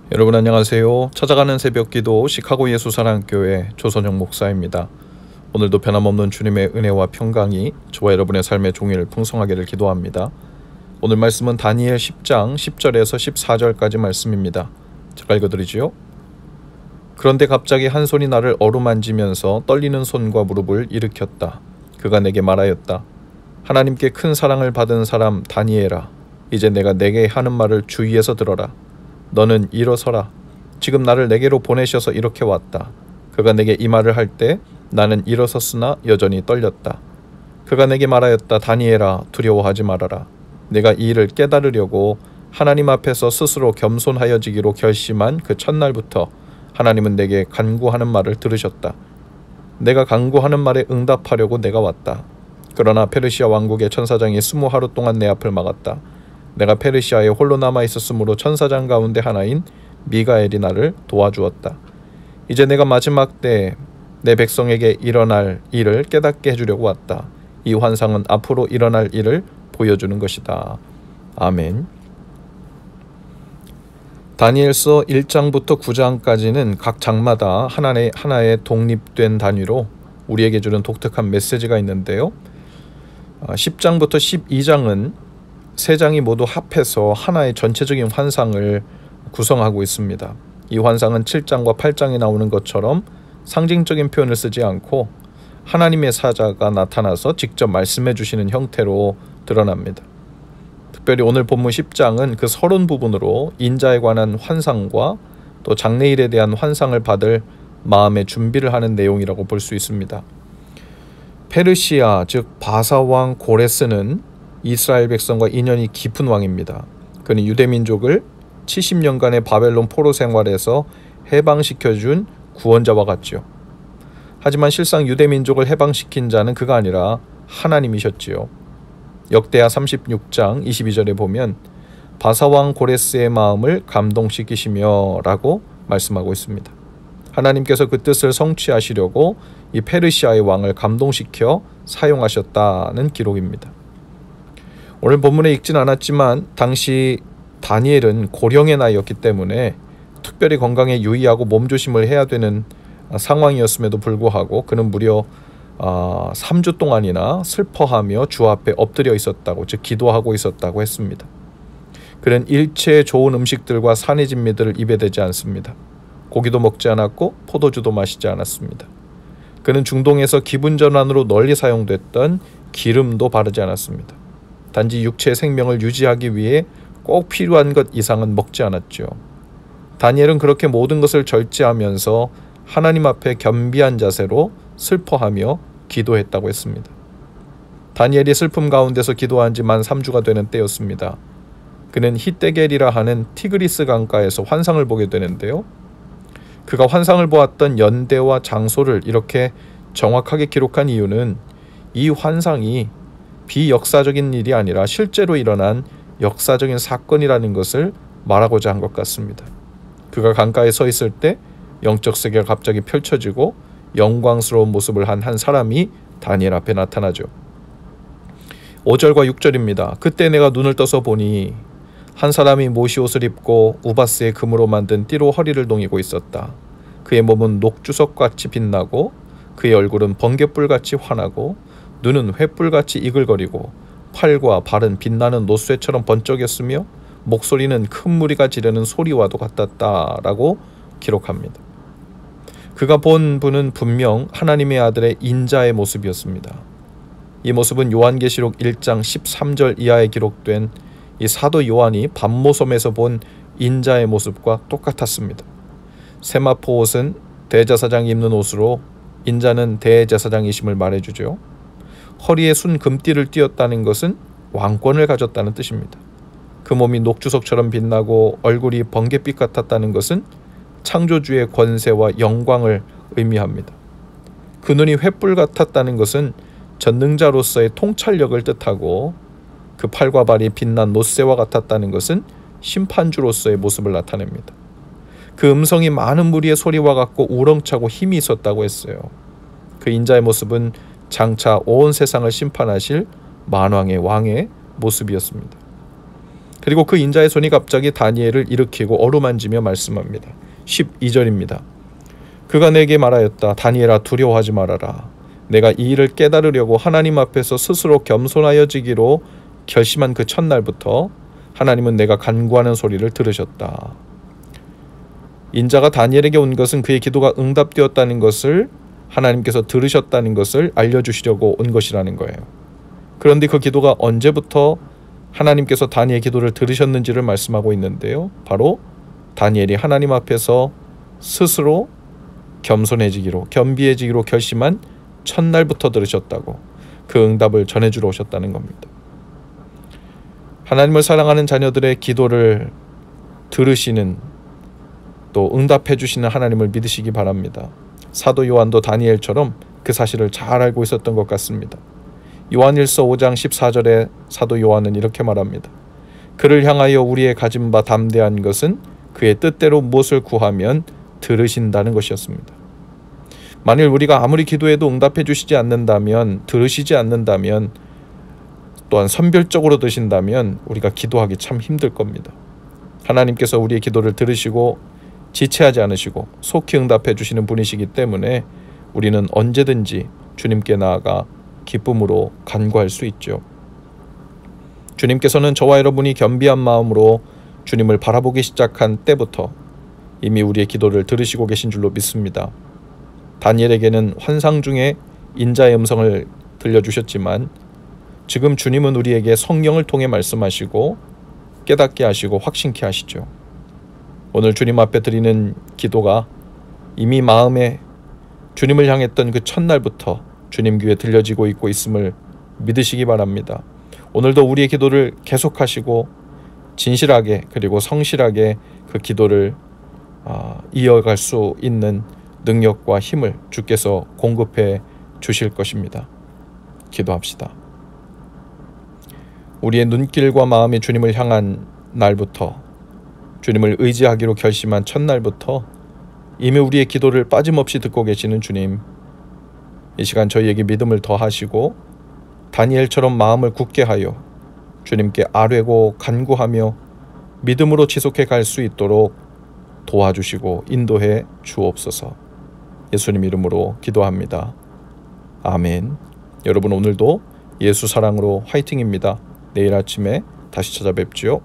여러분 안녕하세요. 찾아가는 새벽기도 시카고 예수사랑교회 조선영 목사입니다. 오늘도 변함없는 주님의 은혜와 평강이 저와 여러분의 삶의 종일 풍성하기를 기도합니다. 오늘 말씀은 다니엘 10장 10절에서 14절까지 말씀입니다. 제가 읽어드리지요. 그런데 갑자기 한 손이 나를 어루만지면서 떨리는 손과 무릎을 일으켰다. 그가 내게 말하였다. 하나님께 큰 사랑을 받은 사람 다니엘아, 이제 내가 내게 하는 말을 주의해서 들어라. 너는 일어서라. 지금 나를 내게로 보내셔서 이렇게 왔다. 그가 내게 이 말을 할 때 나는 일어섰으나 여전히 떨렸다. 그가 내게 말하였다. 다니엘아, 두려워하지 말아라. 내가 이 일을 깨달으려고 하나님 앞에서 스스로 겸손하여지기로 결심한 그 첫날부터 하나님은 내게 간구하는 말을 들으셨다. 내가 간구하는 말에 응답하려고 내가 왔다. 그러나 페르시아 왕국의 천사장이 20하루 동안 내 앞을 막았다. 내가 페르시아에 홀로 남아있었으므로 천사장 가운데 하나인 미가엘이 나를 도와주었다. 이제 내가 마지막 때 내 백성에게 일어날 일을 깨닫게 해주려고 왔다. 이 환상은 앞으로 일어날 일을 보여주는 것이다. 아멘. 다니엘서 1장부터 9장까지는 각 장마다 하나의 독립된 단위로 우리에게 주는 독특한 메시지가 있는데요. 10장부터 12장은 세 장이 모두 합해서 하나의 전체적인 환상을 구성하고 있습니다. 이 환상은 7장과 8장에 나오는 것처럼 상징적인 표현을 쓰지 않고 하나님의 사자가 나타나서 직접 말씀해 주시는 형태로 드러납니다. 특별히 오늘 본문 10장은 그 서론 부분으로 인자에 관한 환상과 또 장래일에 대한 환상을 받을 마음의 준비를 하는 내용이라고 볼 수 있습니다. 페르시아 즉 바사왕 고레스는 이스라엘 백성과 인연이 깊은 왕입니다. 그는 유대민족을 70년간의 바벨론 포로 생활에서 해방시켜준 구원자와 같죠. 하지만 실상 유대민족을 해방시킨 자는 그가 아니라 하나님이셨지요. 역대하 36장 22절에 보면 바사왕 고레스의 마음을 감동시키시며 라고 말씀하고 있습니다. 하나님께서 그 뜻을 성취하시려고 이 페르시아의 왕을 감동시켜 사용하셨다는 기록입니다. 오늘 본문에 읽진 않았지만 당시 다니엘은 고령의 나이였기 때문에 특별히 건강에 유의하고 몸조심을 해야 되는 상황이었음에도 불구하고 그는 무려 3주 동안이나 슬퍼하며 주 앞에 엎드려 있었다고, 즉 기도하고 있었다고 했습니다. 그는 일체의 좋은 음식들과 산의 진미들을 입에 대지 않습니다. 고기도 먹지 않았고 포도주도 마시지 않았습니다. 그는 중동에서 기분 전환으로 널리 사용됐던 기름도 바르지 않았습니다. 단지 육체의 생명을 유지하기 위해 꼭 필요한 것 이상은 먹지 않았죠. 다니엘은 그렇게 모든 것을 절제하면서 하나님 앞에 겸비한 자세로 슬퍼하며 기도했다고 했습니다. 다니엘이 슬픔 가운데서 기도한 지 만 3주가 되는 때였습니다. 그는 히데겔이라 하는 티그리스 강가에서 환상을 보게 되는데요. 그가 환상을 보았던 연대와 장소를 이렇게 정확하게 기록한 이유는 이 환상이 비역사적인 일이 아니라 실제로 일어난 역사적인 사건이라는 것을 말하고자 한 것 같습니다. 그가 강가에 서 있을 때 영적 세계가 갑자기 펼쳐지고 영광스러운 모습을 한 사람이 다니엘 앞에 나타나죠. 5절과 6절입니다. 그때 내가 눈을 떠서 보니 한 사람이 모시옷을 입고 우바스의 금으로 만든 띠로 허리를 동이고 있었다. 그의 몸은 녹주석같이 빛나고 그의 얼굴은 번갯불같이 환하고 눈은 횃불같이 이글거리고 팔과 발은 빛나는 노쇠처럼 번쩍였으며 목소리는 큰 무리가 지르는 소리와도 같았다라고 기록합니다. 그가 본 분은 분명 하나님의 아들의 인자의 모습이었습니다. 이 모습은 요한계시록 1장 13절 이하에 기록된 이 사도 요한이 밤모섬에서 본 인자의 모습과 똑같았습니다. 세마포 옷은 대제사장이 입는 옷으로 인자는 대제사장이심을 말해주죠. 허리에 순 금띠를 띄었다는 것은 왕권을 가졌다는 뜻입니다. 그 몸이 녹주석처럼 빛나고 얼굴이 번갯빛 같았다는 것은 창조주의 권세와 영광을 의미합니다. 그 눈이 횃불 같았다는 것은 전능자로서의 통찰력을 뜻하고 그 팔과 발이 빛난 노쇠와 같았다는 것은 심판주로서의 모습을 나타냅니다. 그 음성이 많은 무리의 소리와 같고 우렁차고 힘이 있었다고 했어요. 그 인자의 모습은 장차 온 세상을 심판하실 만왕의 왕의 모습이었습니다. 그리고 그 인자의 손이 갑자기 다니엘을 일으키고 어루만지며 말씀합니다. 12절입니다. 그가 내게 말하였다. 다니엘아, 두려워하지 말아라. 내가 이 일을 깨달으려고 하나님 앞에서 스스로 겸손하여지기로 결심한 그 첫날부터 하나님은 내가 간구하는 소리를 들으셨다. 인자가 다니엘에게 온 것은 그의 기도가 응답되었다는 것을 하나님께서 들으셨다는 것을 알려주시려고 온 것이라는 거예요. 그런데 그 기도가 언제부터 하나님께서 다니엘의 기도를 들으셨는지를 말씀하고 있는데요. 바로 다니엘이 하나님 앞에서 스스로 겸비해지기로 결심한 첫날부터 들으셨다고, 그 응답을 전해주러 오셨다는 겁니다. 하나님을 사랑하는 자녀들의 기도를 들으시는, 또 응답해 주시는 하나님을 믿으시기 바랍니다. 사도 요한도 다니엘처럼 그 사실을 잘 알고 있었던 것 같습니다. 요한일서 5장 14절에 사도 요한은 이렇게 말합니다. 그를 향하여 우리의 가진 바 담대한 것은 그의 뜻대로 무엇을 구하면 들으신다는 것이었습니다. 만일 우리가 아무리 기도해도 응답해 주시지 않는다면, 들으시지 않는다면, 또한 선별적으로 드신다면 우리가 기도하기 참 힘들 겁니다. 하나님께서 우리의 기도를 들으시고 지체하지 않으시고 속히 응답해 주시는 분이시기 때문에 우리는 언제든지 주님께 나아가 기쁨으로 간구할 수 있죠. 주님께서는 저와 여러분이 겸비한 마음으로 주님을 바라보기 시작한 때부터 이미 우리의 기도를 들으시고 계신 줄로 믿습니다. 다니엘에게는 환상 중에 인자의 음성을 들려주셨지만 지금 주님은 우리에게 성령을 통해 말씀하시고 깨닫게 하시고 확신케 하시죠. 오늘 주님 앞에 드리는 기도가 이미 마음에 주님을 향했던 그 첫날부터 주님 귀에 들려지고 있고 있음을 믿으시기 바랍니다. 오늘도 우리의 기도를 계속하시고 진실하게 그리고 성실하게 그 기도를 이어갈 수 있는 능력과 힘을 주께서 공급해 주실 것입니다. 기도합시다. 우리의 눈길과 마음이 주님을 향한 날부터, 주님을 의지하기로 결심한 첫날부터 이미 우리의 기도를 빠짐없이 듣고 계시는 주님, 이 시간 저희에게 믿음을 더하시고 다니엘처럼 마음을 굳게 하여 주님께 아뢰고 간구하며 믿음으로 지속해 갈 수 있도록 도와주시고 인도해 주옵소서. 예수님 이름으로 기도합니다. 아멘. 여러분 오늘도 예수 사랑으로 화이팅입니다. 내일 아침에 다시 찾아뵙지요.